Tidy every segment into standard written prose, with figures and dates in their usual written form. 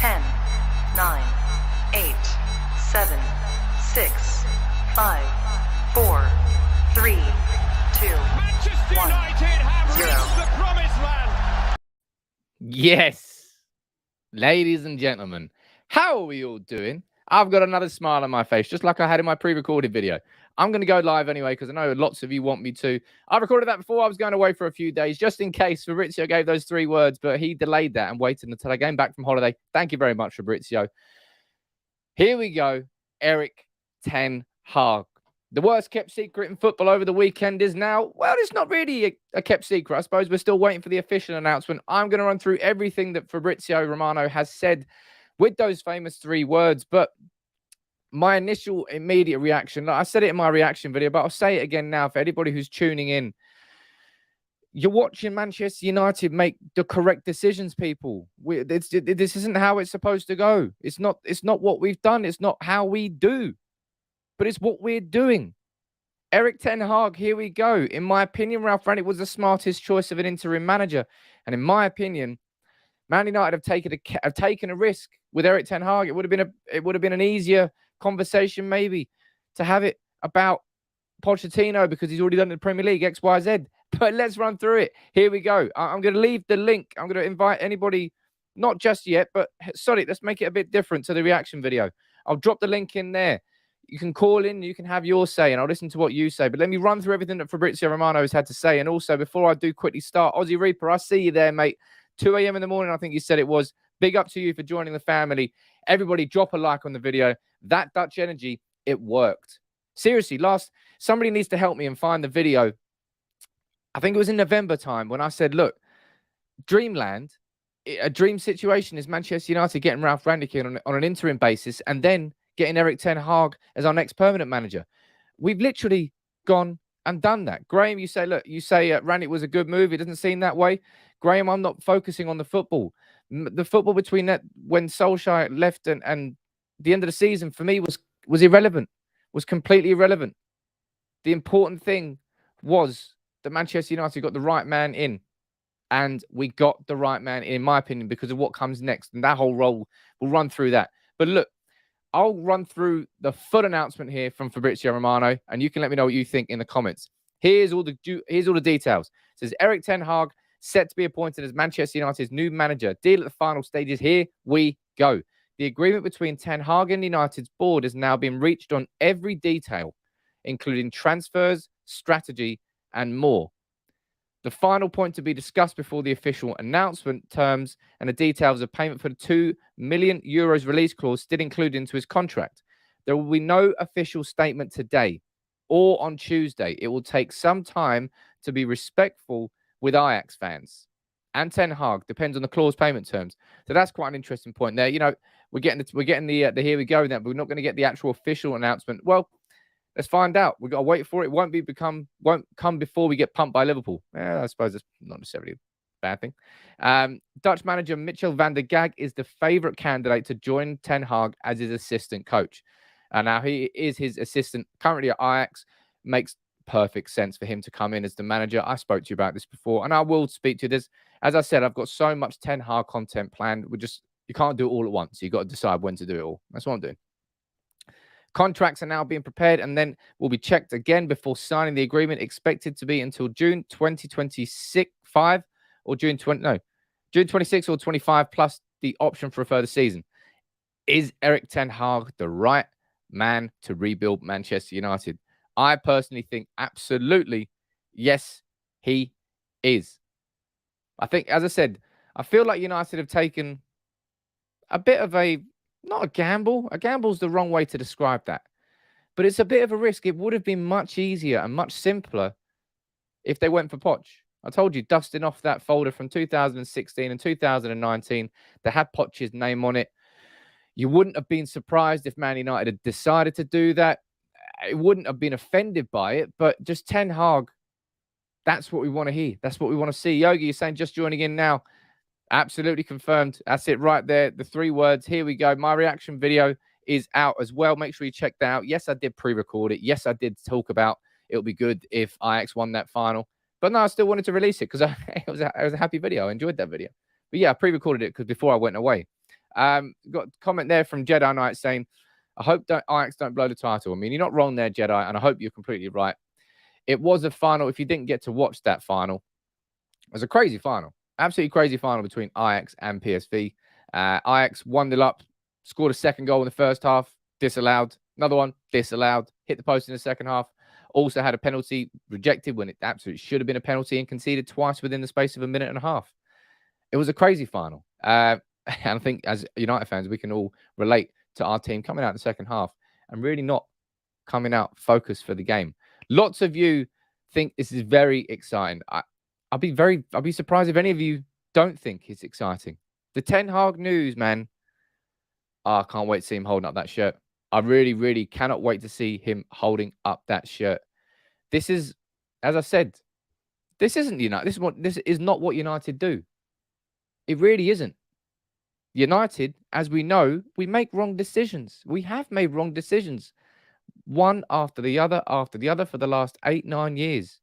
10, 9, 8, 7, 6, 5, 4, 3, 2, Manchester 1, United have 0. reached the promised land. Yes, ladies and gentlemen, how are we all doing? I've got another smile on my face, just like I had in my pre-recorded video. I'm going to go live anyway, because I know lots of you want me to. I recorded that before I was going away for a few days, just in case Fabrizio gave those 3 words, but he delayed that and waited until I came back from holiday. Thank you very much, Fabrizio. Here we go. Erik Ten Hag. The worst kept secret in football over the weekend is now, well, it's not really a kept secret. I suppose we're still waiting for the official announcement. I'm going to run through everything that Fabrizio Romano has said with those famous 3 words. But my initial immediate reaction, I said it in my reaction video, but I'll say it again now for anybody who's tuning in. You're watching Manchester United make the correct decisions, people. This isn't how it's supposed to go. It's not what we've done. It's not how we do. But it's what we're doing. Erik Ten Hag, here we go. In my opinion, Ralph Rangnick was the smartest choice of an interim manager. And in my opinion, Man United have taken a risk with Erik Ten Hag. It would have been an easier conversation maybe to have it about Pochettino because he's already done it in the Premier League, X, Y, Z. But let's run through it. Here we go. I'm going to leave the link. I'm going to invite anybody, not just yet, but sorry, let's make it a bit different to the reaction video. I'll drop the link in there. You can call in, you can have your say, and I'll listen to what you say. But let me run through everything that Fabrizio Romano has had to say. And also, before I do quickly start, Aussie Reaper, I see you there, mate. 2 a.m. in the morning, I think you said it was. Big up to you for joining the family. Everybody drop a like on the video. That Dutch energy, it worked. Seriously, somebody needs to help me and find the video. I think it was in November time when I said, look, Dreamland, a dream situation is Manchester United getting Ralph Rangnick in on an interim basis and then getting Erik Ten Hag as our next permanent manager. We've literally gone and done that. Graham, you say Rangnick was a good move. It doesn't seem that way. Graham, I'm not focusing on the football. The football between that when Solskjaer left and the end of the season for me was irrelevant, was completely irrelevant. The important thing was that Manchester United got the right man in. And we got the right man in my opinion, because of what comes next. And that whole role, we'll run through that. But look, I'll run through the full announcement here from Fabrizio Romano, and you can let me know what you think in the comments. Here's all the details. It says Erik Ten Hag set to be appointed as Manchester United's new manager. Deal at the final stages. Here we go. The agreement between Ten Hag and United's board has now been reached on every detail, including transfers, strategy, and more. The final point to be discussed before the official announcement, terms and the details of payment for the €2 million release clause still included into his contract. There will be no official statement today or on Tuesday. It will take some time to be respectful with Ajax fans and Ten Hag. Depends on the clause payment terms. So that's quite an interesting point there. You know, we're getting the here we go. Then we're not going to get the actual official announcement. Well, let's find out. We've got to wait for it. It won't come before we get pumped by Liverpool. I suppose that's not necessarily a bad thing. Dutch manager Michel van der Gag is the favourite candidate to join Ten Hag as his assistant coach. Now he is his assistant currently at Ajax. Makes perfect sense for him to come in as the manager. I spoke to you about this before, and I will speak to this. As I said, I've got so much Ten Hag content planned. You can't do it all at once. You've got to decide when to do it all. That's what I'm doing. Contracts are now being prepared and then will be checked again before signing the agreement, expected to be until June 2025 or June 26 or 25 plus the option for a further season. Is Erik Ten Hag the right man to rebuild Manchester United? I personally think absolutely yes, he is. I think, as I said, I feel like United have taken a bit of not a gamble. A gamble's the wrong way to describe that. But it's a bit of a risk. It would have been much easier and much simpler if they went for Poch. I told you, dusting off that folder from 2016 and 2019, they had Poch's name on it. You wouldn't have been surprised if Man United had decided to do that. It wouldn't have been offended by it. But just Ten Hag, that's what we want to hear. That's what we want to see. Yogi, you're saying just joining in now. Absolutely confirmed. That's it right there. The 3 words. Here we go. My reaction video is out as well. Make sure you check that out. Yes, I did pre-record it. Yes, I did talk about it would be good if Ajax won that final. But no, I still wanted to release it because it was a happy video. I enjoyed that video. But yeah, I pre-recorded it because before I went away. Got a comment there from Jedi Knight saying, I hope Ajax don't blow the title. I mean, you're not wrong there, Jedi, and I hope you're completely right. It was a final. If you didn't get to watch that final, it was a crazy final. Absolutely crazy final between Ajax and PSV. Ajax 1-0 up, scored a second goal in the first half, disallowed. Another one, disallowed. Hit the post in the second half. Also had a penalty rejected when it absolutely should have been a penalty and conceded twice within the space of a minute and a half. It was a crazy final. And I think as United fans, we can all relate to our team coming out in the second half and really not coming out focused for the game. Lots of you think this is very exciting. I'll be surprised if any of you don't think it's exciting. The Ten Hag news, man. I can't wait to see him holding up that shirt. I really, really cannot wait to see him holding up that shirt. This is, as I said, this isn't United. This is not what United do. It really isn't. United, as we know, we make wrong decisions. We have made wrong decisions, one after the other for the last 8-9 years.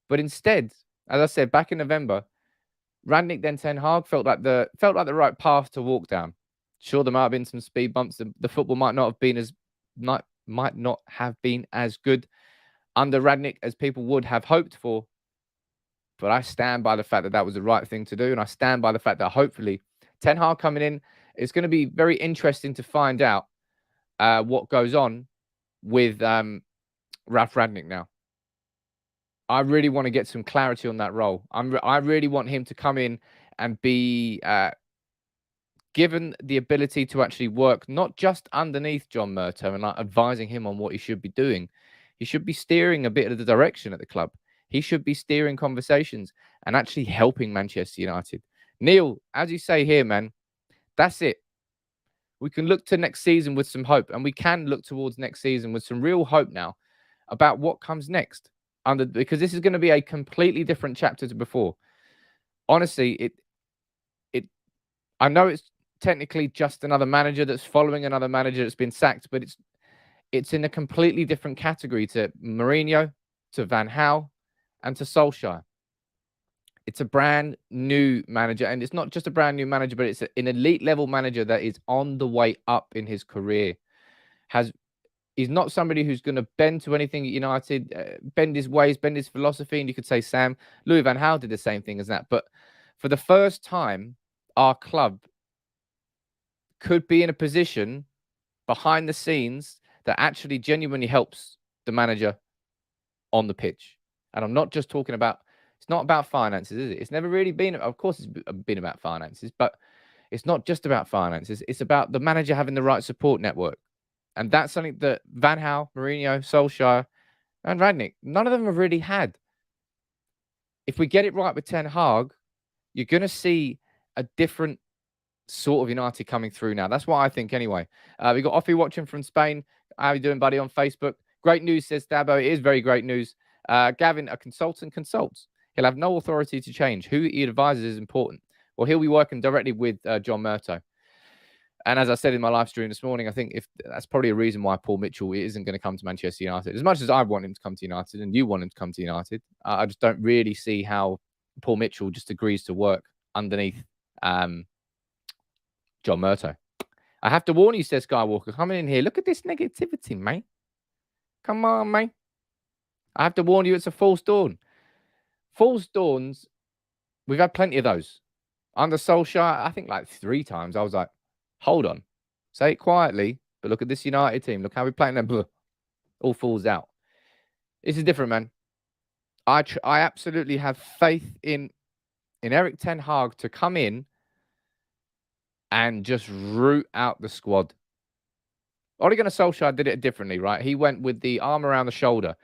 But instead, as I said back in November, Rangnick then Ten Hag felt like the right path to walk down. Sure, there might have been some speed bumps. The football might not have been as good under Rangnick as people would have hoped for. But I stand by the fact that that was the right thing to do, and I stand by the fact that hopefully Ten Hag coming in, it's going to be very interesting to find out what goes on with Ralf Rangnick now. I really want to get some clarity on that role. I really want him to come in and be given the ability to actually work not just underneath John Murtough and like advising him on what he should be doing. He should be steering a bit of the direction at the club. He should be steering conversations and actually helping Manchester United. Neil, as you say here, man, that's it. We can look to next season with some hope, and we can look towards next season with some real hope now about what comes next. Because this is going to be a completely different chapter to before. Honestly, I know it's technically just another manager that's following another manager that's been sacked, but it's in a completely different category to Mourinho, to Van Gaal, and to Solskjaer. It's a brand new manager, and it's not just a brand new manager, but it's an elite level manager that is on the way up in his career. He's not somebody who's going to bend to anything at United, bend his ways, bend his philosophy. And you could say Louis van Gaal did the same thing as that. But for the first time, our club could be in a position behind the scenes that actually genuinely helps the manager on the pitch. And I'm not just talking about, it's not about finances, is it? It's never really been, of course, it's been about finances, but it's not just about finances. It's about the manager having the right support network. And that's something that Van Gaal, Mourinho, Solskjaer, and Rangnick, none of them have really had. If we get it right with Ten Hag, you're going to see a different sort of United coming through now. That's what I think anyway. We got Offie watching from Spain. How are you doing, buddy, on Facebook? Great news, says Dabo. It is very great news. Gavin, a consultant consults. He'll have no authority to change. Who he advises is important. Well, he'll be working directly with John Murtough. And as I said in my live stream this morning, I think if that's probably a reason why Paul Mitchell isn't going to come to Manchester United. As much as I want him to come to United and you want him to come to United, I just don't really see how Paul Mitchell just agrees to work underneath John Murtough. I have to warn you, says Skywalker, coming in here. Look at this negativity, mate. Come on, mate. I have to warn you, it's a false dawn. False dawns, we've had plenty of those. Under Solskjaer, I think like 3 times, I was like, hold on. Say it quietly, but look at this United team. Look how we're playing them. All falls out. This is different, man. I absolutely have faith in Erik Ten Hag to come in and just root out the squad. Ole Gunnar Solskjaer did it differently, right? He went with the arm around the shoulder,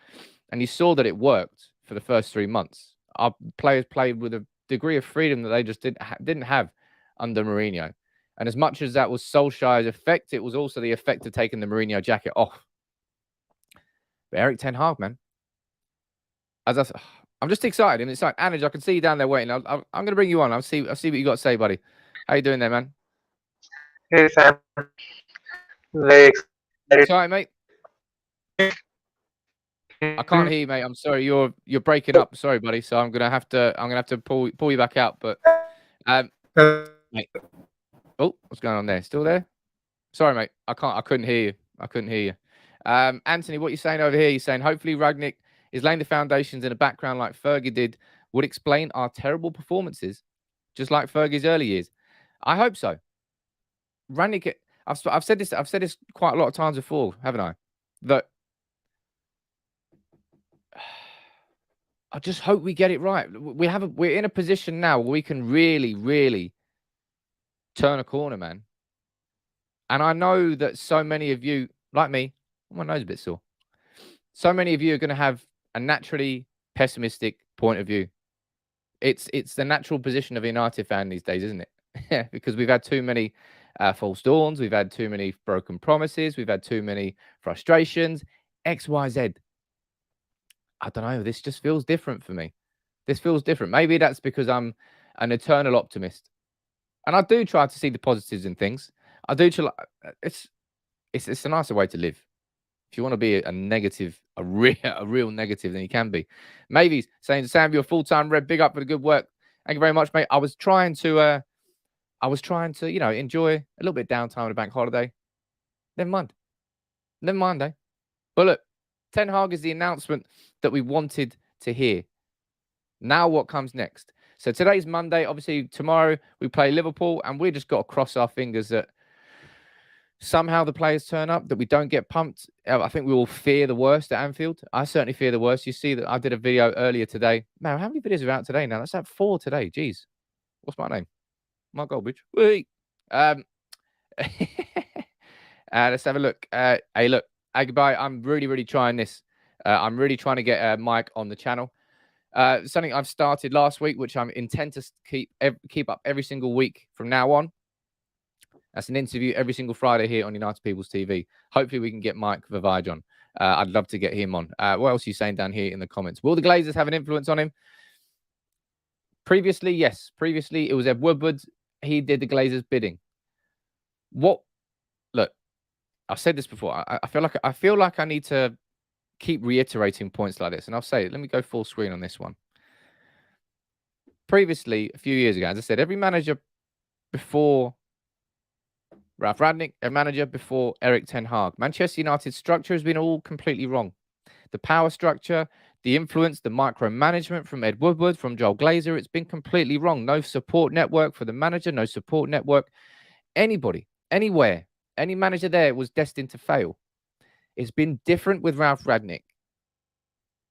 and you saw that it worked for the first 3 months. Our players played with a degree of freedom that they just didn't have under Mourinho. And as much as that was Solskjaer's effect, it was also the effect of taking the Mourinho jacket off. But Erik Ten Hag, man. I'm just excited. And it's like, Anij, I can see you down there waiting. I'm going to bring you on. I'll see what you got to say, buddy. How you doing there, man? Hey, Sam. Very excited. Excited, mate? I can't hear you, mate. I'm sorry. You're breaking up. Sorry, buddy. So I'm gonna have to pull you back out. But mate, Oh, what's going on there? Still there? Sorry, mate. I couldn't hear you. I couldn't hear you. Anthony, what you're saying over here? You're saying hopefully Ragnick is laying the foundations in a background like Fergie did, would explain our terrible performances, just like Fergie's early years. I hope so. Ragnick, I've said this quite a lot of times before, haven't I? That I just hope we get it right. We're in a position now where we can really, really turn a corner, man. And I know that so many of you, like me, my nose is a bit sore. So many of you are going to have a naturally pessimistic point of view. It's the natural position of a United fan these days, isn't it? Because we've had too many false dawns, we've had too many broken promises, we've had too many frustrations, X, Y, Z. I don't know. This just feels different for me. This feels different. Maybe that's because I'm an eternal optimist, and I do try to see the positives in things. I do. It's a nicer way to live. If you want to be a negative, a real negative, then you can be. Mavy's saying, Sam, you're a full-time Red. Big up for the good work. Thank you very much, mate. I was trying to, enjoy a little bit of downtime on a bank holiday. Never mind, eh? But look, Ten Hag is the announcement that we wanted to hear. Now what comes next? So today's Monday. Obviously, tomorrow we play Liverpool, and we just got to cross our fingers that somehow the players turn up, that we don't get pumped. I think we all fear the worst at Anfield. I certainly fear the worst. You see that I did a video earlier today. Man, how many videos are out today now? That's at 4 today. Jeez. What's my name? Mark Goldbridge. Wait. Let's have a look. Hey, look. Goodbye. I'm really, really trying this. I'm really trying to get Mike on the channel. Something I've started last week, which I'm intent to keep up every single week from now on. That's an interview every single Friday here on United People's TV. Hopefully we can get Mike Vavage on. I'd love to get him on. What else are you saying down here in the comments? Will the Glazers have an influence on him? Previously, yes. Previously, it was Ed Woodward. He did the Glazers' bidding. Look, I've said this before. I feel like I need to keep reiterating points like this. And I'll say it. Let me go full screen on this one. Previously, a few years ago, as I said, every manager before Ralph Rangnick, a manager before Erik Ten Hag. Manchester United's structure has been all completely wrong. The power structure, the influence, the micromanagement from Ed Woodward, from Joel Glazer, it's been completely wrong. No support network for the manager, no support network. Anybody, anywhere, any manager there was destined to fail. It's been different with Ralph Rangnick.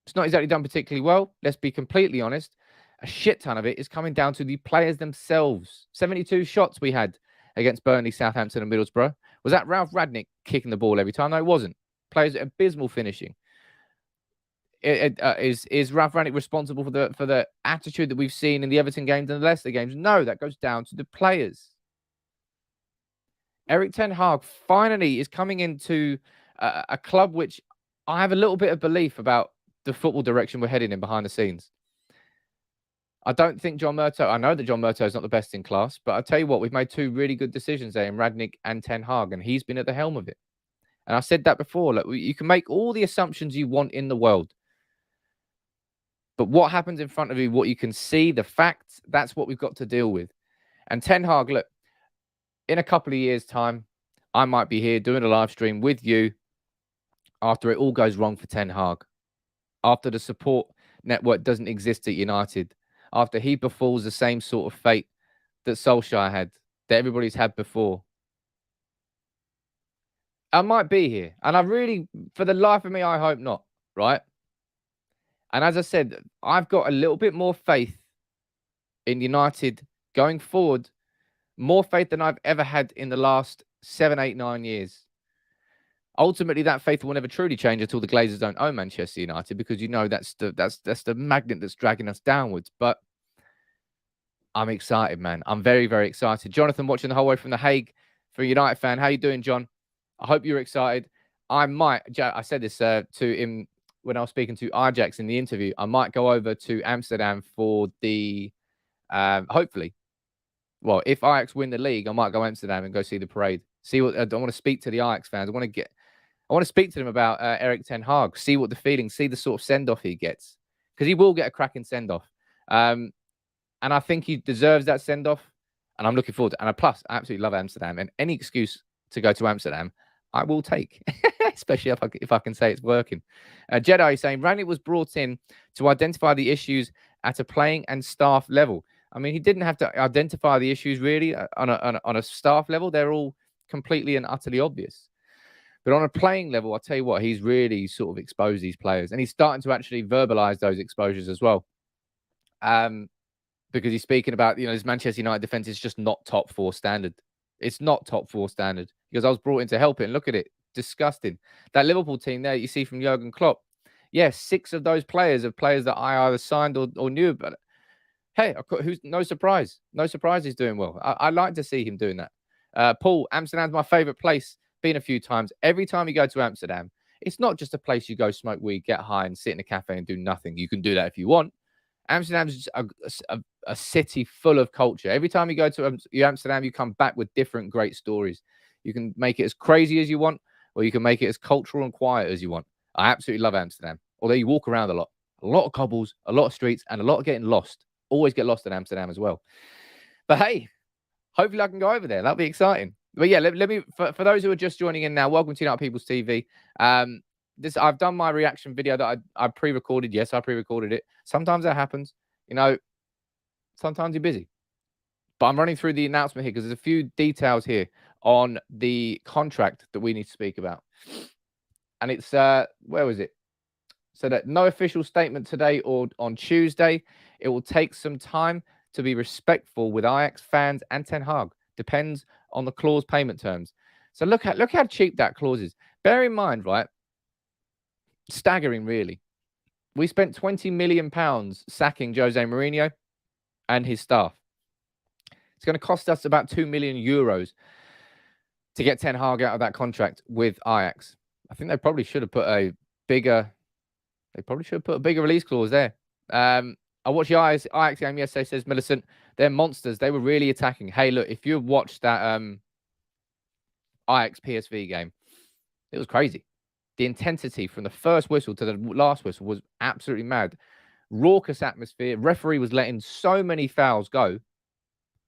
It's not exactly done particularly well. Let's be completely honest. A shit ton of it is coming down to the players themselves. 72 shots we had against Burnley, Southampton, and Middlesbrough. Was that Ralph Rangnick kicking the ball every time? No, it wasn't. Players abysmal finishing. Is Ralph Rangnick responsible for the attitude that we've seen in the Everton games and the Leicester games? No, that goes down to the players. Erik Ten Hag finally is coming into a club which I have a little bit of belief about the football direction we're heading in behind the scenes. I don't think John Murtough, I know that John Murtough is not the best in class, but I'll tell you what, we've made two really good decisions there in Rangnick and Ten Hag, and he's been at the helm of it. And I said that before, look, you can make all the assumptions you want in the world, but what happens in front of you, what you can see, the facts, that's what we've got to deal with. And Ten Hag, look, in a couple of years' time, I might be here doing a live stream with you after it all goes wrong for Ten Hag, after the support network doesn't exist at United, after he befalls the same sort of fate that Solskjaer had, that everybody's had before. I might be here. And I really, for the life of me, I hope not, right? And as I said, I've got a little bit more faith in United going forward, more faith than I've ever had in the last 7, 8, 9 years. Ultimately, that faith will never truly change until the Glazers don't own Manchester United, because you know that's the magnet that's dragging us downwards. But I'm excited, man. I'm very, very excited. Jonathan, watching the whole way from The Hague for a United fan. How you doing, John? I hope you're excited. I said this to him when I was speaking to Ajax in the interview. I might go over to Amsterdam for the, hopefully. Well, if Ajax win the league, I might go to Amsterdam and go see the parade. See what I want to speak to the Ajax fans. I want to speak to them about Erik Ten Hag. See what the feeling. See the sort of send off he gets, because he will get a cracking send off. And I think he deserves that send off. And I'm looking forward to it. And plus, I absolutely love Amsterdam. And any excuse to go to Amsterdam, I will take, especially if I can say it's working. Jedi saying, Rangnick was brought in to identify the issues at a playing and staff level. I mean, he didn't have to identify the issues really on a staff level. They're all completely and utterly obvious. But on a playing level, I'll tell you what, he's really sort of exposed these players. And he's starting to actually verbalize those exposures as well. Because he's speaking about, this Manchester United defense is just not top 4 standard. It's not top 4 standard, because I was brought in to help it. And look at it. Disgusting. That Liverpool team there, you see from Jurgen Klopp. Yes, 6 of those players are players that I either signed or knew about. Hey, no surprise. No surprise he's doing well. I like to see him doing that. Paul, Amsterdam's my favorite place. Been a few times. Every time you go to Amsterdam, it's not just a place you go smoke weed, get high, and sit in a cafe and do nothing. You can do that if you want. Amsterdam's a city full of culture. Every time you go to Amsterdam, you come back with different great stories. You can make it as crazy as you want, or you can make it as cultural and quiet as you want. I absolutely love Amsterdam. Although you walk around a lot of cobbles, a lot of streets, and a lot of getting lost. Always get lost in Amsterdam as well. But hey, hopefully I can go over there. That'll be exciting. But yeah, let me for those who are just joining in now, welcome to United People's TV. I've done my reaction video that I pre-recorded. Yes, I pre-recorded it. Sometimes that happens. Sometimes you're busy. But I'm running through the announcement here because there's a few details here on the contract that we need to speak about. And it's where was it? So that no official statement today or on Tuesday. It will take some time to be respectful with Ajax fans and Ten Hag. Depends on the clause payment terms. So look how cheap that clause is. Bear in mind, right? Staggering, really. We spent £20 million sacking Jose Mourinho and his staff. It's going to cost us about €2 million to get Ten Hag out of that contract with Ajax. I think they probably should have put a bigger release clause there. I watched the Ajax game yesterday, says Millicent. They're monsters. They were really attacking. Hey, look, if you watched that Ajax PSV game, it was crazy. The intensity from the first whistle to the last whistle was absolutely mad. Raucous atmosphere. Referee was letting so many fouls go.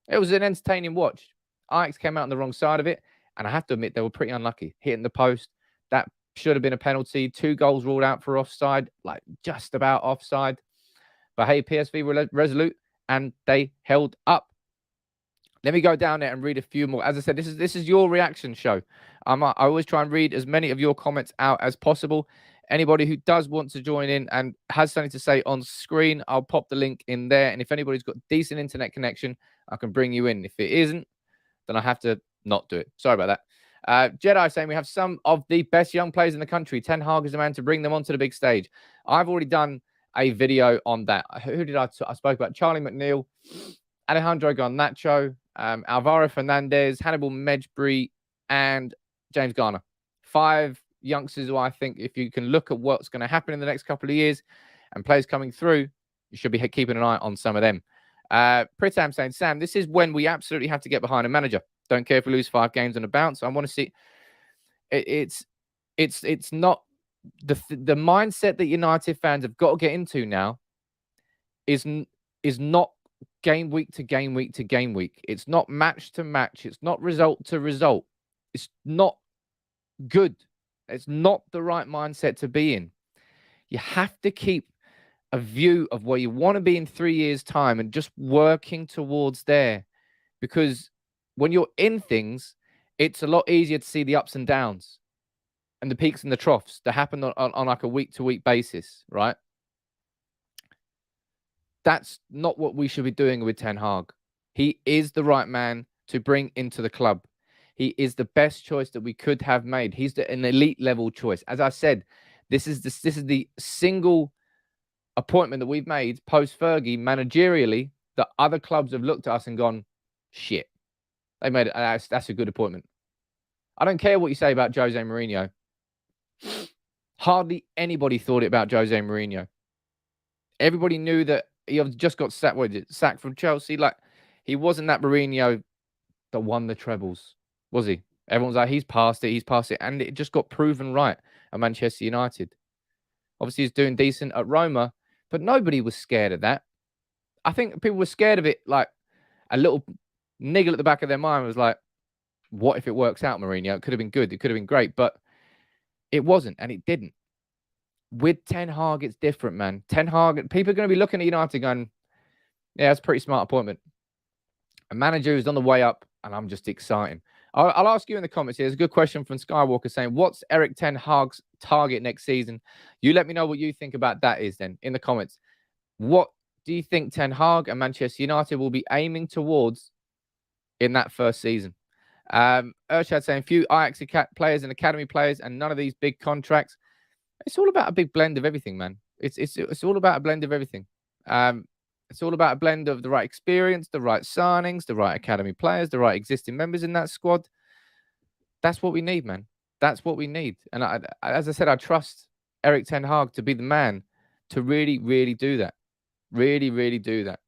It was an entertaining watch. Ajax came out on the wrong side of it, and I have to admit they were pretty unlucky. Hitting the post, that should have been a penalty. 2 goals ruled out for offside, like just about offside. But hey, PSV were resolute, and they held up. Let me go down there and read a few more. As I said, this is your reaction show. I always try and read as many of your comments out as possible. Anybody who does want to join in and has something to say on screen, I'll pop the link in there. And if anybody's got decent internet connection, I can bring you in. If it isn't, then I have to not do it. Sorry about that. Jedi saying we have some of the best young players in the country. Ten Hag is the man to bring them onto the big stage. I've already done a video on that. Who did I spoke about? Charlie McNeil, Alejandro Garnacho, Alvaro Fernandez, Hannibal Mejbri, and James Garner. 5 youngsters who I think if you can look at what's going to happen in the next couple of years and players coming through, you should be keeping an eye on some of them. Pritam saying, Sam, this is when we absolutely have to get behind a manager. Don't care if we lose 5 games on a bounce. I want to see it's not the mindset that United fans have got to get into now is not game week to game week to game week. It's not match to match. It's not result to result. It's not good. It's not the right mindset to be in. You have to keep a view of where you want to be in 3 years' time and just working towards there. Because when you're in things, it's a lot easier to see the ups and downs and the peaks and the troughs that happen on like a week-to-week basis, right? That's not what we should be doing with Ten Hag. He is the right man to bring into the club. He is the best choice that we could have made. He's an elite level choice. As I said, this is the single appointment that we've made post-Fergie managerially that other clubs have looked at us and gone, shit. They made it. That's a good appointment. I don't care what you say about Jose Mourinho. Hardly anybody thought it about Jose Mourinho. Everybody knew that he just got sacked from Chelsea. Like, he wasn't that Mourinho that won the trebles, was he? Everyone's like, he's past it. And it just got proven right at Manchester United. Obviously, he's doing decent at Roma, but nobody was scared of that. I think people were scared of it like a little niggle at the back of their mind was like, what if it works out, Mourinho? It could have been good. It could have been great, but it wasn't, and it didn't. With Ten Hag, it's different, man. Ten Hag, people are going to be looking at United going, yeah, that's a pretty smart appointment. A manager who's on the way up, and I'm just excited. I'll ask you in the comments here. There's a good question from Skywalker saying, what's Erik Ten Hag's target next season? You let me know what you think about that is then in the comments. What do you think Ten Hag and Manchester United will be aiming towards in that first season? Urshad saying, few Ajax players and academy players and none of these big contracts. It's all about a big blend of everything, man. It's all about a blend of everything. It's all about a blend of the right experience, the right signings, the right academy players, the right existing members in that squad. That's what we need, man. That's what we need. And as I said, I trust Erik Ten Hag to be the man to really, really do that. Really, really do that.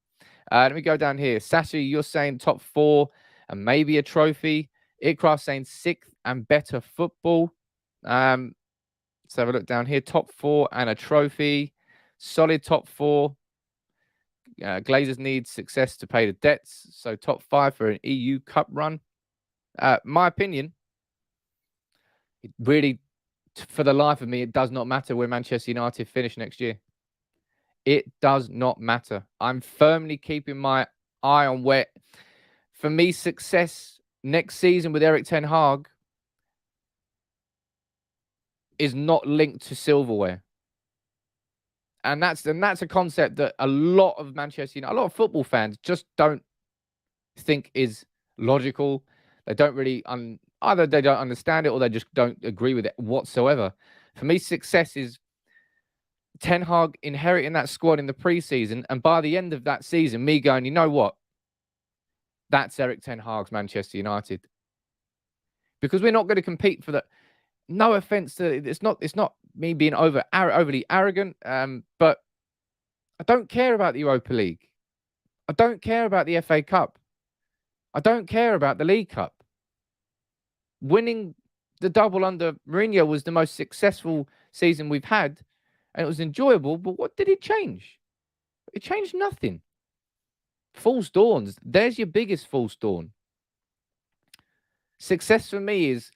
Let me go down here. Sasha, you're saying top 4 and maybe a trophy. Ikra saying 6th and better football. Let's have a look down here. Top 4 and a trophy. Solid top 4. Glazers need success to pay the debts. So top 5 for an EU Cup run. My opinion, it really, for the life of me, it does not matter where Manchester United finish next year. It does not matter. I'm firmly keeping my eye on where, for me, success next season with Erik Ten Hag is not linked to silverware. And that's a concept that a lot of Manchester United, a lot of football fans just don't think is logical. They don't really, either they don't understand it or they just don't agree with it whatsoever. For me, success is Ten Hag inheriting that squad in the preseason, and by the end of that season, me going, you know what? That's Erik Ten Hag's Manchester United. Because we're not going to compete for the. No offense to it's not me being overly arrogant, but I don't care about the Europa League. I don't care about the FA Cup. I don't care about the League Cup. Winning the double under Mourinho was the most successful season we've had, and it was enjoyable, but what did it change? It changed nothing. False dawns. There's your biggest false dawn. Success for me is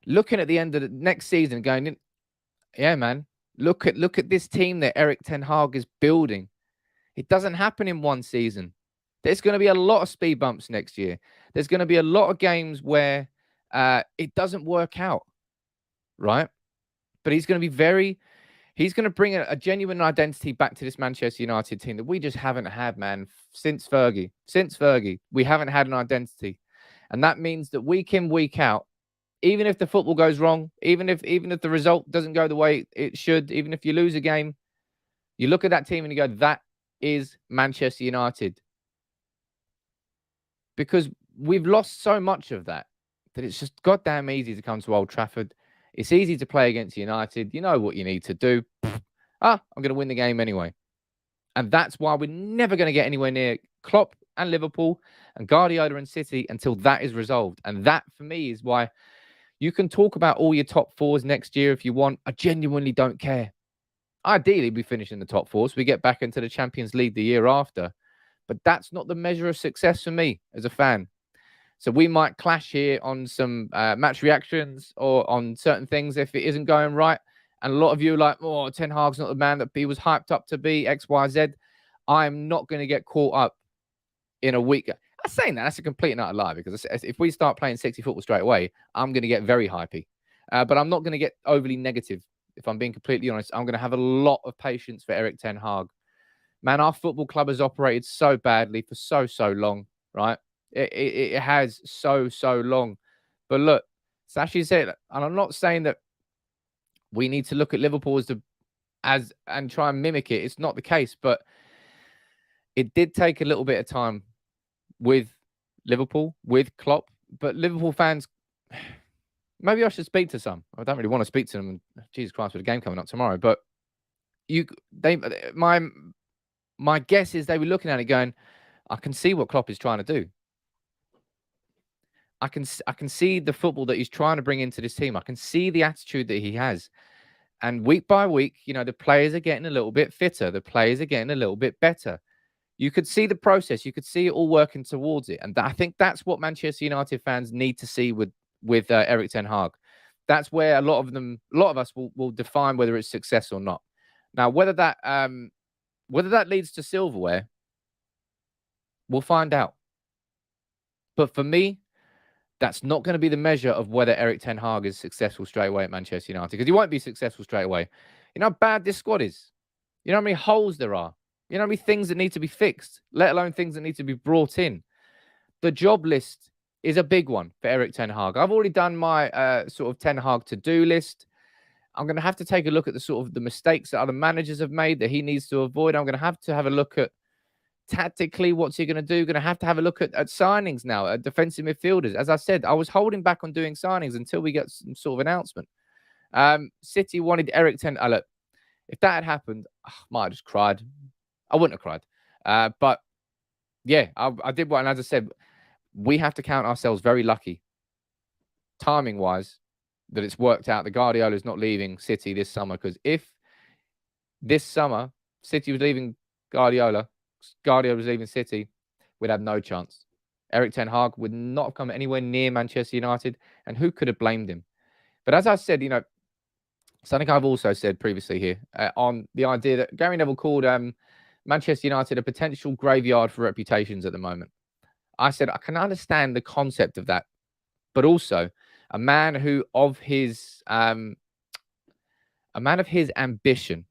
looking at the end of the next season and going, yeah, man, look at this team that Erik Ten Hag is building. It doesn't happen in one season. There's going to be a lot of speed bumps next year. There's going to be a lot of games where it doesn't work out, right? But he's going to bring a genuine identity back to this Manchester United team that we just haven't had, man, since Fergie. Since Fergie, we haven't had an identity. And that means that week in, week out, even if the football goes wrong, even if the result doesn't go the way it should, even if you lose a game, you look at that team and you go, that is Manchester United. Because we've lost so much of that it's just goddamn easy to come to Old Trafford. It's easy to play against United. You know what you need to do. I'm going to win the game anyway. And that's why we're never going to get anywhere near Klopp and Liverpool and Guardiola and City until that is resolved. And that, for me, is why you can talk about all your top 4s next year if you want. I genuinely don't care. Ideally, we finish in the top 4 so we get back into the Champions League the year after. But that's not the measure of success for me as a fan. So we might clash here on some match reactions or on certain things if it isn't going right. And a lot of you are like, oh, Ten Hag's not the man that he was hyped up to be, X, Y, Z. I'm not going to get caught up in a week. I'm saying that's a complete and utter lie, because if we start playing sexy football straight away, I'm going to get very hypey. But I'm not going to get overly negative. If I'm being completely honest, I'm going to have a lot of patience for Erik Ten Hag. Man, our football club has operated so badly for so long, right? It has so long. But look, Sashi said, and I'm not saying that we need to look at Liverpool and try and mimic it. It's not the case, but it did take a little bit of time with Liverpool, with Klopp. But Liverpool fans, maybe I should speak to some. I don't really want to speak to them. Jesus Christ, with a game coming up tomorrow. But my guess is they were looking at it going, I can see what Klopp is trying to do. I can see the football that he's trying to bring into this team. I can see the attitude that he has. And week by week, the players are getting a little bit fitter. The players are getting a little bit better. You could see the process. You could see it all working towards it. And I think that's what Manchester United fans need to see with Erik Ten Hag. That's where a lot of us will define whether it's success or not. Now, whether that leads to silverware, we'll find out. But for me, that's not going to be the measure of whether Erik Ten Hag is successful straight away at Manchester United, because he won't be successful straight away. You know how bad this squad is? You know how many holes there are? You know how many things that need to be fixed, let alone things that need to be brought in? The job list is a big one for Erik Ten Hag. I've already done my sort of Ten Hag to-do list. I'm going to have to take a look at the sort of the mistakes that other managers have made that he needs to avoid. I'm going to have a look at tactically, what's he going to do? Going to have a look at signings now, at defensive midfielders. As I said, I was holding back on doing signings until we get some sort of announcement. City wanted Erik Ten Hag. Look, if that had happened, I might have just cried. I wouldn't have cried. But yeah, I did what, and as I said, we have to count ourselves very lucky, timing-wise, that it's worked out. The Guardiola's not leaving City this summer, because if this summer City was leaving Guardiola was leaving City, we'd have no chance. Erik Ten Hag would not have come anywhere near Manchester United, and who could have blamed him? But as I said, you know, something I've also said previously here on the idea that Gary Neville called Manchester United a potential graveyard for reputations at the moment. I said I can understand the concept of that, but also a man of his ambition,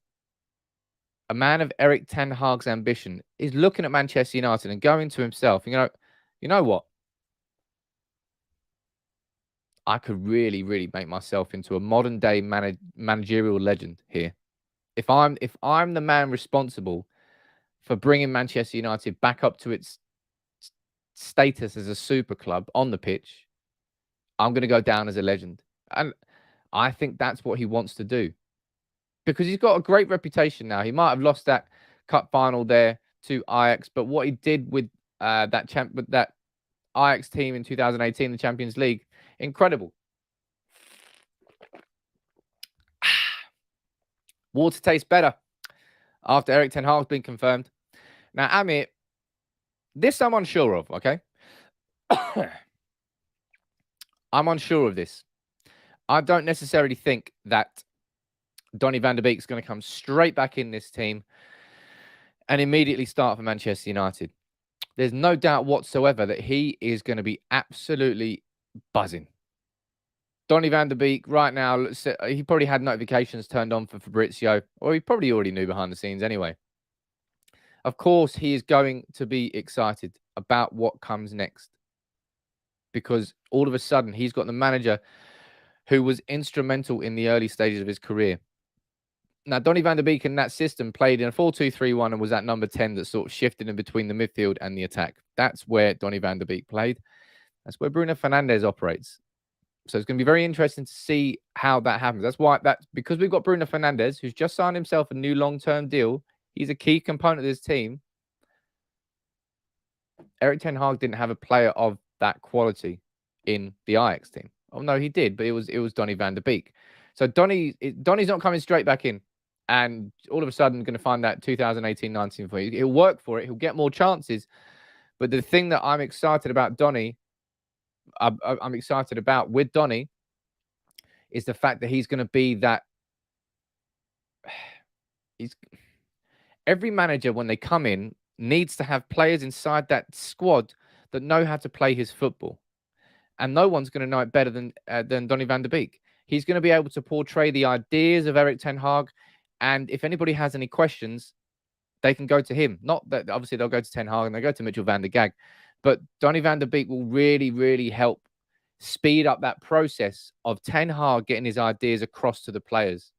a man of Erik Ten Hag's ambition, is looking at Manchester United and going to himself, you know what? I could really, really make myself into a modern day managerial legend here. If I'm the man responsible for bringing Manchester United back up to its status as a super club on the pitch, I'm going to go down as a legend. And I think that's what he wants to do, because he's got a great reputation now. He might have lost that cup final there to Ajax, but what he did with that Ajax team in 2018, the Champions League, incredible. Water tastes better after Erik Ten Hag's been confirmed. Now, Amir, this I'm unsure of, okay? I'm unsure of this. I don't necessarily think that Donny van de Beek is going to come straight back in this team and immediately start for Manchester United. There's no doubt whatsoever that he is going to be absolutely buzzing. Donny van de Beek right now, he probably had notifications turned on for Fabrizio, or he probably already knew behind the scenes anyway. Of course, he is going to be excited about what comes next, because all of a sudden he's got the manager who was instrumental in the early stages of his career. Now, Donny van de Beek in that system played in a 4-2-3-1 and was that number 10 that sort of shifted in between the midfield and the attack. That's where Donny van de Beek played. That's where Bruno Fernandes operates. So it's going to be very interesting to see how that happens. Because we've got Bruno Fernandes, who's just signed himself a new long-term deal. He's a key component of this team. Erik Ten Hag didn't have a player of that quality in the Ajax team. Oh no, he did, but it was Donny van de Beek. So Donny's not coming straight back in, and all of a sudden going to find that 2018-19 for you. He'll work for it. He'll get more chances. But the thing that I'm excited about Donny, I'm excited about with Donny, is the fact that he's going to be that. Every manager, when they come in, needs to have players inside that squad that know how to play his football. And no one's going to know it better than Donny van de Beek. He's going to be able to portray the ideas of Erik Ten Hag. And if anybody has any questions, they can go to him. Not that obviously they'll go to Ten Hag and they'll go to Mitchell van der Gag. But Donny van de Beek will really, really help speed up that process of Ten Hag getting his ideas across to the players.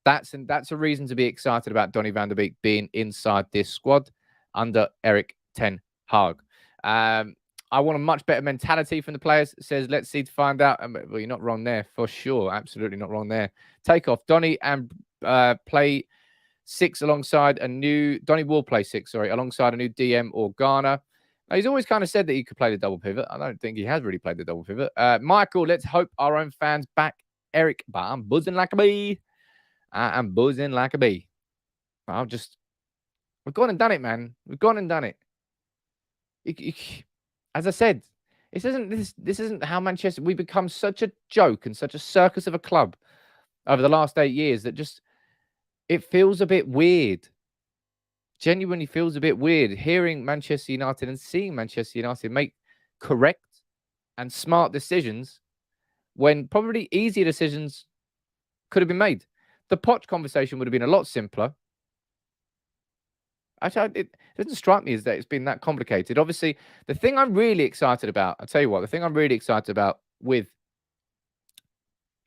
That's a reason to be excited about Donny van de Beek being inside this squad under Erik Ten Hag. I want a much better mentality from the players. It says, let's see to find out. Well, you're not wrong there, for sure. Absolutely not wrong there. Take off Donny and play 6 alongside a new... Donny will play 6, alongside a new DM or Ghana. Now, he's always kind of said that he could play the double pivot. I don't think he has really played the double pivot. Michael, let's hope our own fans back Eric. But I'm buzzing like a bee. I am buzzing like a bee. We've gone and done it, man. We've gone and done it. As I said, this isn't how Manchester. We become such a joke and such a circus of a club over the last 8 years that just it feels a bit weird. Genuinely feels a bit weird hearing Manchester United and seeing Manchester United make correct and smart decisions when probably easier decisions could have been made. The Poch conversation would have been a lot simpler. Actually, it doesn't strike me as that it's been that complicated. Obviously, the thing I'm really excited about, I'll tell you what, the thing I'm really excited about with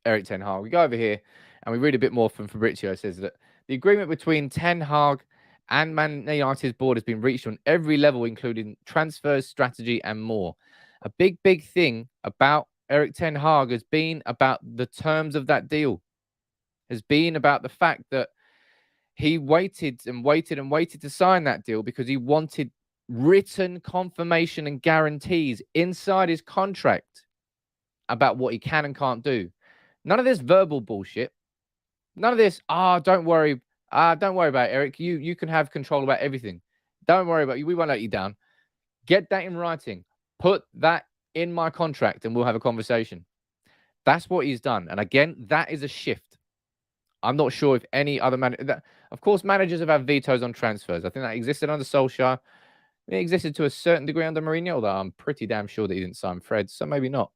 Erik Ten Hag, we go over here and we read a bit more from Fabrizio. It says that the agreement between Ten Hag and Man United's board has been reached on every level, including transfers, strategy, and more. A big thing about Erik Ten Hag has been about the terms of that deal, has been about the fact that he waited to sign that deal because he wanted written confirmation and guarantees inside his contract about what he can and can't do. None of this verbal bullshit. None of this, don't worry about it, Erik. You can have control about everything. Don't worry about you. We won't let you down. Get that in writing. Put that in my contract and we'll have a conversation. That's what he's done. And again, that is a shift. I'm not sure if any other manager... Of course, managers have had vetoes on transfers. I think that existed under Solskjaer. It existed to a certain degree under Mourinho, although I'm pretty damn sure that he didn't sign Fred, so maybe not.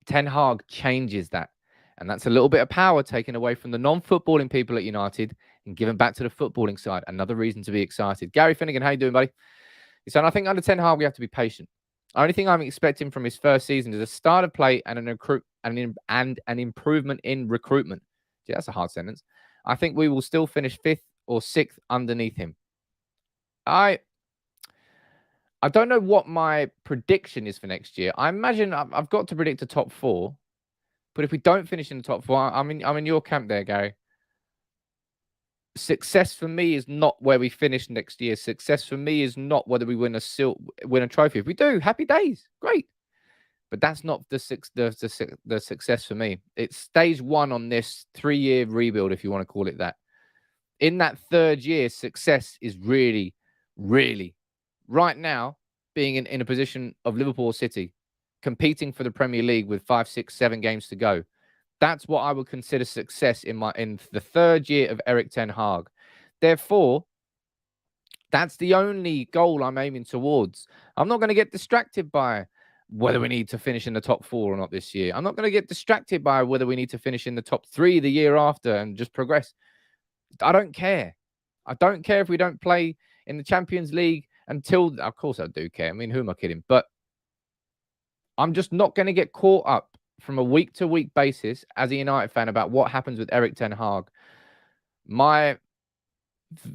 Ten Hag changes that. And that's a little bit of power taken away from the non-footballing people at United and given back to the footballing side. Another reason to be excited. Gary Finnegan, how you doing, buddy? He said, I think under Ten Hag, we have to be patient. The only thing I'm expecting from his first season is a start of play and an improvement in recruitment. Gee, that's a hard sentence. I think we will still finish 5th or 6th underneath him. I don't know what my prediction is for next year. I imagine I've got to predict a top 4. But if we don't finish in the top 4, I'm in your camp there, Gary. Success for me is not where we finish next year. Success for me is not whether we win a trophy. If we do, happy days, great. But that's not the success for me. It's stage 1 on this 3-year rebuild, if you want to call it that. In that 3rd year, success is really, really, right now, being in a position of Liverpool or City, competing for the Premier League with 5, 6, 7 games to go. That's what I would consider success in the 3rd year of Erik Ten Hag. Therefore, that's the only goal I'm aiming towards. I'm not going to get distracted by whether we need to finish in the top 4 or not this year. I'm not going to get distracted by whether we need to finish in the top 3 the year after and just progress. I don't care. I don't care if we don't play in the Champions League until... Of course I do care. I mean, who am I kidding? But I'm just not going to get caught up from a week-to-week basis as a United fan about what happens with Erik Ten Hag. My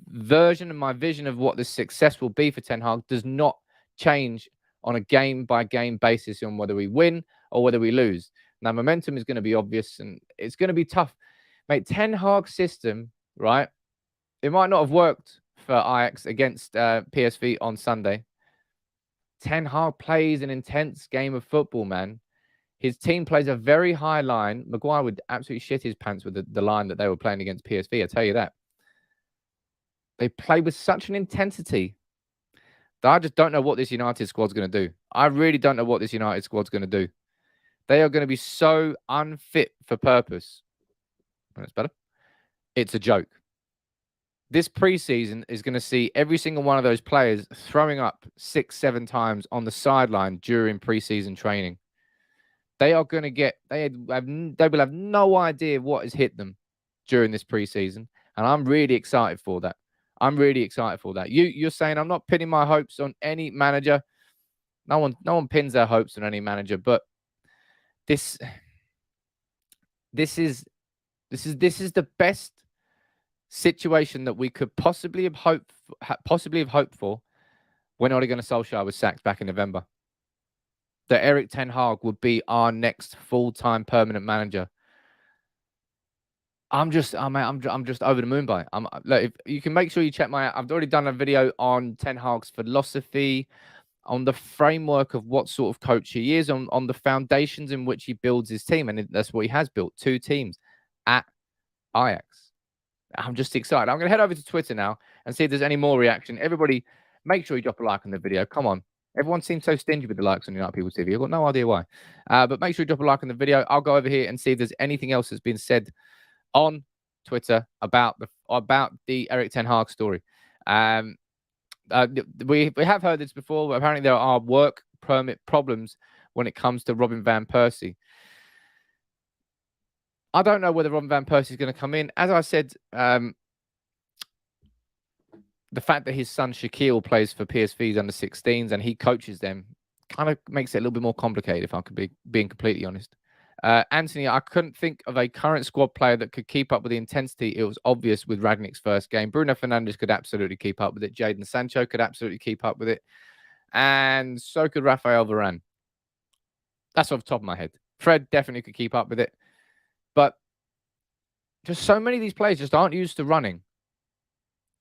version and my vision of what the success will be for Ten Hag does not change on a game-by-game basis on whether we win or whether we lose. Now, momentum is going to be obvious and it's going to be tough. Mate, Ten Hag's system, right? It might not have worked for Ajax against PSV on Sunday. Ten Hag plays an intense game of football, man. His team plays a very high line. Maguire would absolutely shit his pants with the line that they were playing against PSV, I tell you that. They play with such an intensity that I just don't know what this United squad's going to do. I really don't know what this United squad's going to do. They are going to be so unfit for purpose. That's better. It's a joke. This preseason is going to see every single one of those players throwing up 6, 7 times on the sideline during preseason training. They are going to get, they will have no idea what has hit them during this preseason. And I'm really excited for that. I'm really excited for that. You're saying I'm not pinning my hopes on any manager. No one pins their hopes on any manager, but this is the best situation that we could possibly have hoped for when Ole Gunnar Solskjaer was sacked back in November. That Erik Ten Hag would be our next full-time permanent manager. I'm just over the moon by it. Look, if you can make sure you check I've already done a video on Ten Hag's philosophy, on the framework of what sort of coach he is, on the foundations in which he builds his team, and that's what he has built, 2 teams at Ajax. I'm just excited. I'm going to head over to Twitter now and see if there's any more reaction. Everybody, make sure you drop a like on the video. Come on. Everyone seems so stingy with the likes on United People TV. I've got no idea why. But make sure you drop a like on the video. I'll go over here and see if there's anything else that's been said on Twitter about the Erik Ten Hag story. We have heard this before, but apparently there are work permit problems when it comes to Robin van Persie. I don't know whether Robin van Persie is going to come in. As I said, the fact that his son Shaquille plays for PSV's under 16s and he coaches them kind of makes it a little bit more complicated, if I could be being completely honest. Anthony, I couldn't think of a current squad player that could keep up with the intensity. It was obvious with Rangnick's first game. Bruno Fernandes could absolutely keep up with it. Jadon Sancho could absolutely keep up with it. And so could Rafael Varane. That's off the top of my head. Fred definitely could keep up with it. But just so many of these players just aren't used to running.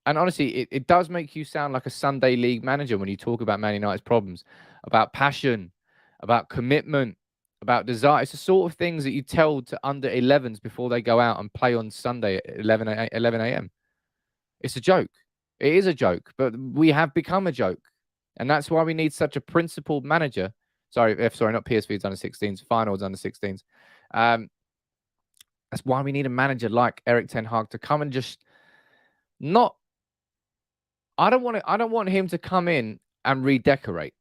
And honestly, it does make you sound like a Sunday league manager when you talk about Man United's problems, about passion, about commitment, about desire. It's the sort of things that you tell to under 11s before they go out and play on Sunday at 11 a.m. It's a joke. It is a joke, but we have become a joke. And that's why we need such a principled manager. Sorry, not PSV's under 16s, finals under 16s. That's why we need a manager like Erik Ten Hag to come and just not. I don't want him to come in and redecorate.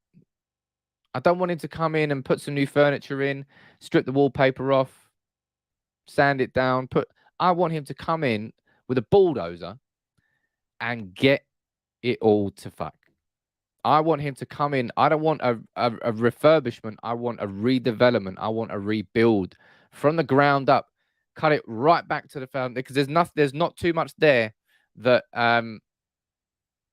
I don't want him to come in and put some new furniture in, strip the wallpaper off, sand it down. I want him to come in with a bulldozer and get it all to fuck. I want him to come in. I don't want a refurbishment. I want a redevelopment. I want a rebuild from the ground up. Cut it right back to the foundation, because there's not too much there that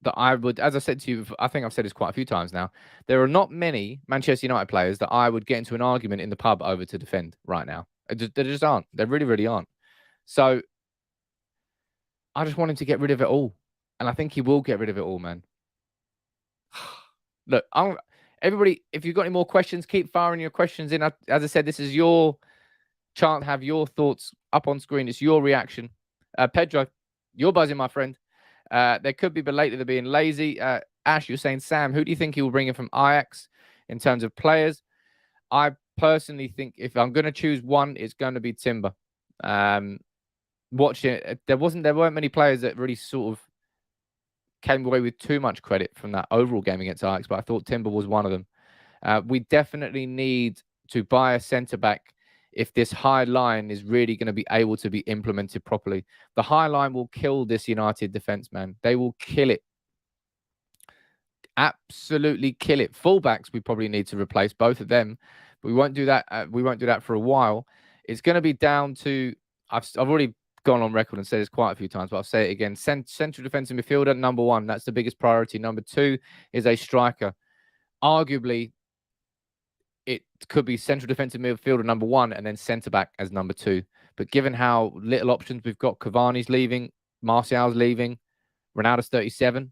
that I would, as I said to you, I think I've said this quite a few times now, there are not many Manchester United players that I would get into an argument in the pub over to defend right now. There just aren't. There really, really aren't. So I just want him to get rid of it all. And I think he will get rid of it all, man. Look, everybody, if you've got any more questions, keep firing your questions in. As I said, this is your chance to have your thoughts up on screen. It's your reaction. Pedro, you're buzzing, my friend. There could be belated being lazy. Ash, you're saying, Sam, who do you think he will bring in from Ajax in terms of players? I personally think if I'm going to choose one, it's going to be Timber. Watching it, there weren't many players that really sort of came away with too much credit from that overall game against Ajax, but I thought Timber was one of them. We definitely need to buy a centre-back if this high line is really going to be able to be implemented properly. The high line will kill this United defence, man. They will kill it. Absolutely kill it. Fullbacks, we probably need to replace both of them. But we won't do that. We won't do that for a while. It's going to be down to, I've already gone on record and said this quite a few times, but I'll say it again. Central defensive midfielder, number one. That's the biggest priority. Number two is a striker. Arguably, it could be central defensive midfielder number one and then centre-back as number two. But given how little options we've got, Cavani's leaving, Martial's leaving, Ronaldo's 37,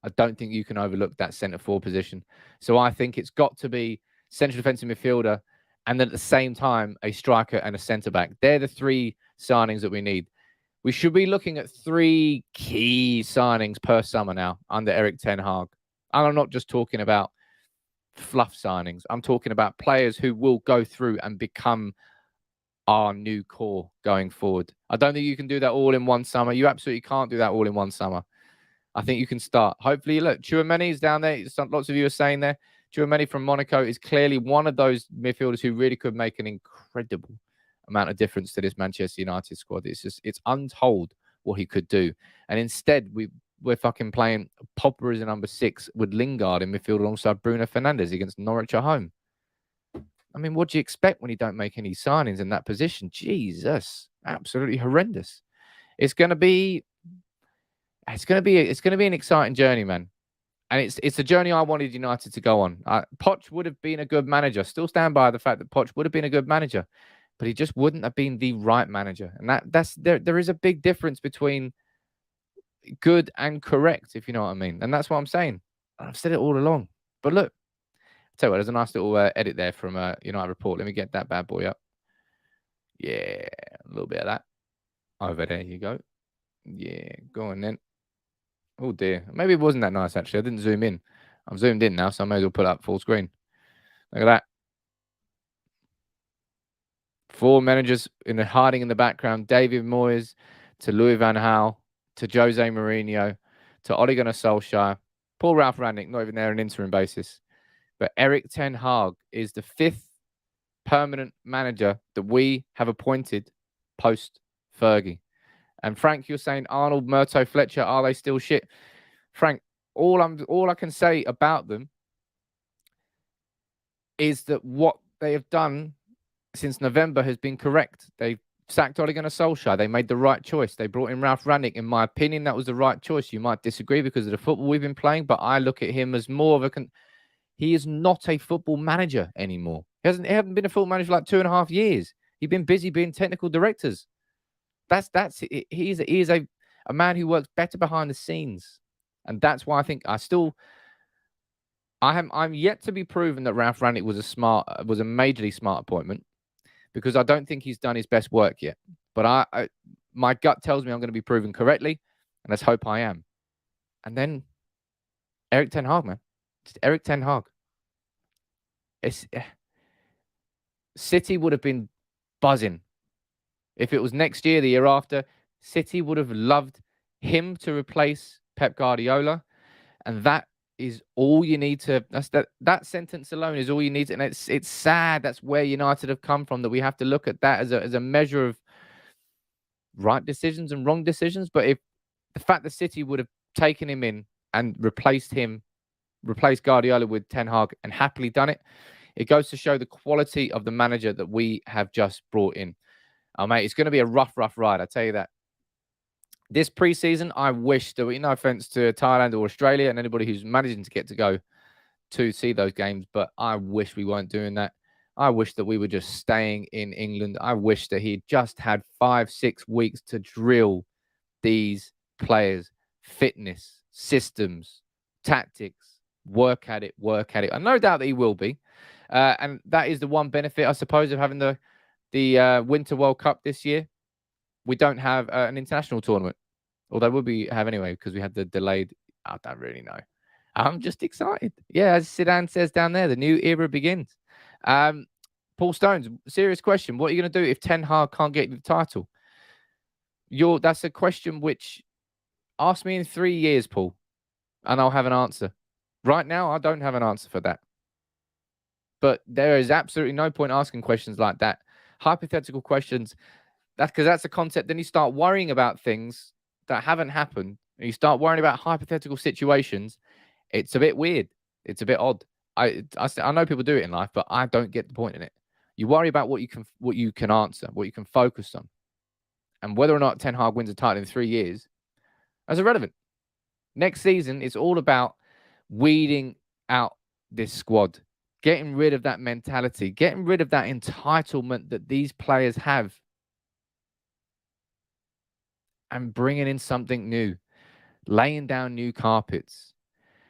I don't think you can overlook that centre-forward position. So I think it's got to be central defensive midfielder and then at the same time, a striker and a centre-back. They're the three signings that we need. We should be looking at 3 key signings per summer now under Erik Ten Hag. And I'm not just talking about fluff signings. I'm talking about players who will go through and become our new core going forward. I don't think you can do that all in one summer. You absolutely can't do that all in one summer. I think you can start. Hopefully, look, Tchouaméni is down there. Lots of you are saying there. Tchouaméni from Monaco is clearly one of those midfielders who really could make an incredible amount of difference to this Manchester United squad. It's untold what he could do. And instead, we're fucking playing Pogba as a number 6 with Lingard in midfield alongside Bruno Fernandes against Norwich at home. I mean, what do you expect when you don't make any signings in that position? Jesus, absolutely horrendous. It's going to be an exciting journey, man. And it's a journey I wanted United to go on. Poch would have been a good manager. Still stand by the fact that Poch would have been a good manager, but he just wouldn't have been the right manager. And there is a big difference between good and correct, if you know what I mean. And that's what I'm saying. I've said it all along. But look, I'll tell you what, there's a nice little edit there from United Report. Let me get that bad boy up. Yeah, a little bit of that. Over there you go. Yeah, go on then. Oh dear. Maybe it wasn't that nice actually. I didn't zoom in. I'm zoomed in now, so I may as well put up full screen. Look at that. 4 managers hiding in the background. David Moyes to Louis van Gaal to Jose Mourinho to Ole Gunnar Solskjaer. Poor Ralph Rangnick, not even there on an interim basis. But Erik Ten Hag is the 5th permanent manager that we have appointed post-Fergie. And Frank, you're saying Arnold, Murto, Fletcher, are they still shit? Frank, all I can say about them is that what they have done since November has been correct. They sacked Ole Gunnar Solskjaer. They made the right choice. They brought in Ralph Rangnick. In my opinion, that was the right choice. You might disagree because of the football we've been playing, but I look at him as more of a... He is not a football manager anymore. He hasn't been a football manager for like 2.5 years. He's been busy being technical directors. He is a man who works better behind the scenes. And that's why I think I'm yet to be proven that Ralph Rangnick was a majorly smart appointment, because I don't think he's done his best work yet. But my gut tells me I'm going to be proven correctly, and let's hope I am. And then Erik Ten Hag, man. Just Erik Ten Hag. City would have been buzzing. If it was next year, the year after, City would have loved him to replace Pep Guardiola. And that is all you need to... That sentence alone is all you need to... And it's sad that's where United have come from, that we have to look at that as a measure of right decisions and wrong decisions. But if the fact that City would have taken him in and replaced Guardiola with Ten Hag and happily done it, it goes to show the quality of the manager that we have just brought in. Oh, mate, it's going to be a rough ride, I tell you that. This preseason, I wish that no offense to Thailand or Australia and anybody who's managing to get to go to see those games, but I wish we weren't doing that. I wish that we were just staying in England. I wish that he'd just had 5-6 weeks to drill these players, fitness, systems, tactics, work at it. And no doubt that he will be. And that is the one benefit, I suppose, of having the Winter World Cup this year. We don't have an international tournament, although we'll have anyway, because we had the delayed... I don't really know. I'm just excited. Yeah, as Zidane says down there, the new era begins. Paul Stones, serious question. What are you going to do if Ten Hag can't get the title? That's a question which... Ask me in 3 years, Paul, and I'll have an answer. Right now, I don't have an answer for that. But there is absolutely no point asking questions like that. Hypothetical questions... That's because that's a concept. Then you start worrying about things that haven't happened. And you start worrying about hypothetical situations. It's a bit weird. It's a bit odd. I know people do it in life, but I don't get the point in it. You worry about what you can answer, what you can focus on. And whether or not Ten Hag wins a title in 3 years, that's irrelevant. Next season, it's all about weeding out this squad, getting rid of that mentality, getting rid of that entitlement that these players have, and bringing in something new, laying down new carpets,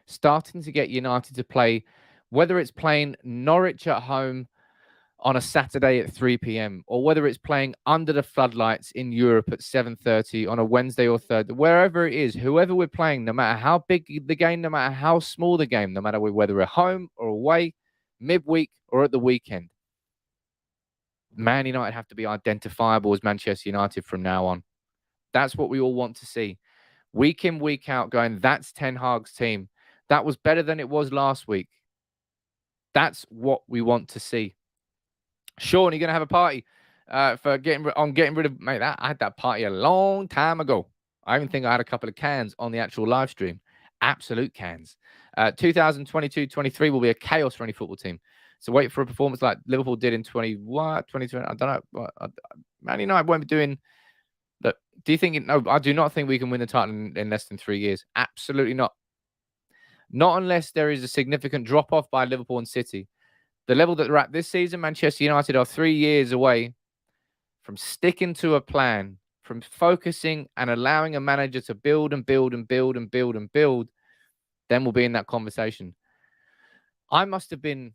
starting to get United to play, whether it's playing Norwich at home on a Saturday at 3 p.m. or whether it's playing under the floodlights in Europe at 7:30 on a Wednesday or Thursday, wherever it is, whoever we're playing, no matter how big the game, no matter how small the game, no matter whether we're home or away, midweek or at the weekend, Man United have to be identifiable as Manchester United from now on. That's what we all want to see. Week in, week out, going, that's Ten Hag's team. That was better than it was last week. That's what we want to see. Sean, you're going to have a party for getting rid of... Mate, I had that party a long time ago. I even think I had a couple of cans on the actual live stream. Absolute cans. 2022-23 will be a chaos for any football team. So wait for a performance like Liverpool did in 2020. I don't know. Man United won't be doing... Look, do you think... No, I do not think we can win the title in less than 3 years. Absolutely not. Not unless there is a significant drop-off by Liverpool and City. The level that they're at this season, Manchester United are 3 years away from sticking to a plan, from focusing and allowing a manager to build and build and build and build and build. Then we'll be in that conversation. I must have been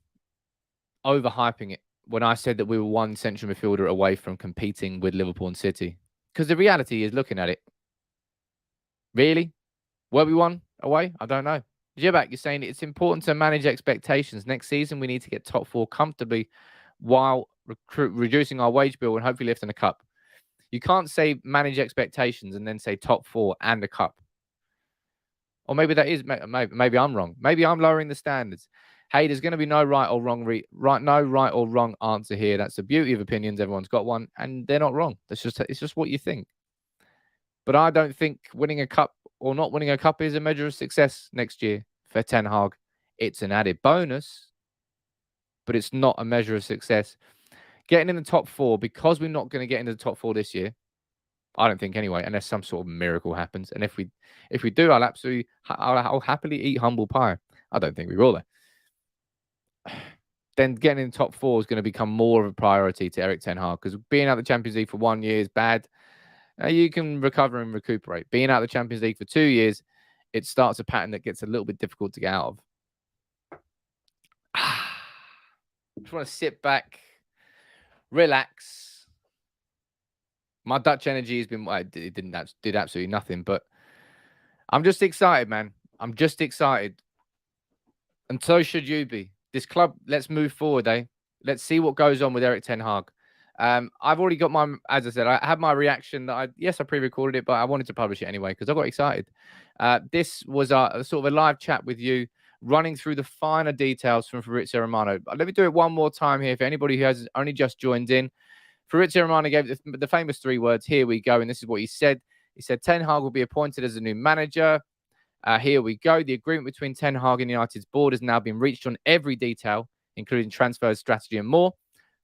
overhyping it when I said that we were one central midfielder away from competing with Liverpool and City. Because the reality is, looking at it, really? Were we one away? I don't know. Jibak, you're saying it's important to manage expectations. Next season, we need to get top 4 comfortably while reducing our wage bill and hopefully lifting a cup. You can't say manage expectations and then say top 4 and a cup. Or maybe that is, maybe I'm wrong. Maybe I'm lowering the standards. Hey, there's going to be no right or wrong answer here. That's the beauty of opinions. Everyone's got one, and they're not wrong. It's just what you think. But I don't think winning a cup or not winning a cup is a measure of success next year for Ten Hag. It's an added bonus, but it's not a measure of success. Getting in the top 4, because we're not going to get into the top 4 this year, I don't think anyway, unless some sort of miracle happens. And if we do, I'll happily eat humble pie. I don't think we will though. Then getting in the top 4 is going to become more of a priority to Erik Ten Hag, because being out of the Champions League for 1 year is bad. You can recover and recuperate. Being out of the Champions League for 2 years, it starts a pattern that gets a little bit difficult to get out of. I just want to sit back, relax. My Dutch energy has been, it did absolutely nothing, but I'm just excited, man. I'm just excited. And so should you be. This club, let's move forward, eh? Let's see what goes on with Erik Ten Hag. I've already got my, as I said, I had my reaction that I pre-recorded it, but I wanted to publish it anyway because I got excited. This was a sort of a live chat with you, running through the finer details from Fabrizio Romano. Let me do it one more time here for anybody who has only just joined in. Fabrizio Romano gave the famous 3 words, here we go, and this is what he said. He said, Ten Hag will be appointed as a new manager. Here we go. The agreement between Ten Hag and United's board has now been reached on every detail, including transfers, strategy, and more.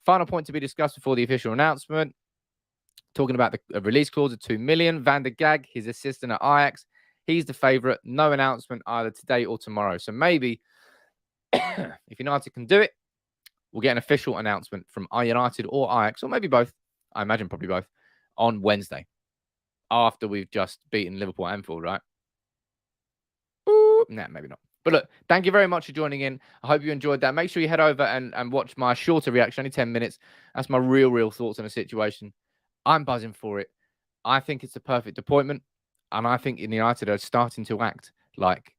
Final point to be discussed before the official announcement. Talking about the release clause of 2 million. Van der Gag, his assistant at Ajax, he's the favourite. No announcement either today or tomorrow. So maybe if United can do it, we'll get an official announcement from United or Ajax, or maybe both. I imagine probably both, on Wednesday, after we've just beaten Liverpool at Anfield, right? Nah, maybe not. But look, thank you very much for joining in. I hope you enjoyed that. Make sure you head over and watch my shorter reaction, only 10 minutes. That's my real thoughts on the situation. I'm buzzing for it. I think it's the perfect appointment. And I think United are starting to act like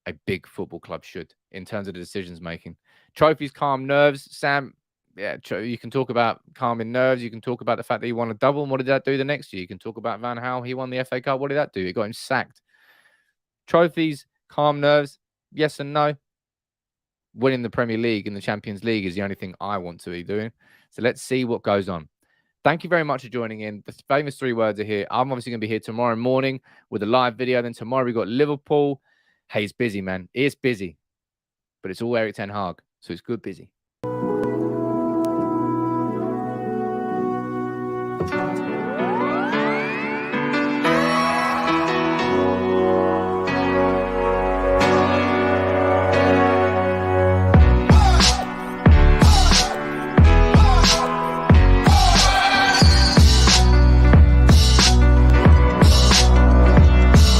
a big football club should in terms of the decisions making. Trophies calm nerves. Sam, yeah, you can talk about calming nerves. You can talk about the fact that he won a double. And what did that do the next year? You can talk about Van Gaal. He won the FA Cup. What did that do? It got him sacked. Trophies, calm nerves. Yes and no. Winning the Premier League and the Champions League is the only thing I want to be doing. So let's see what goes on. Thank you very much for joining in. The famous 3 words are here. I'm obviously going to be here tomorrow morning with a live video. Then tomorrow we've got Liverpool. Hey, it's busy, man. It's busy. But it's all Erik Ten Hag. So it's good busy.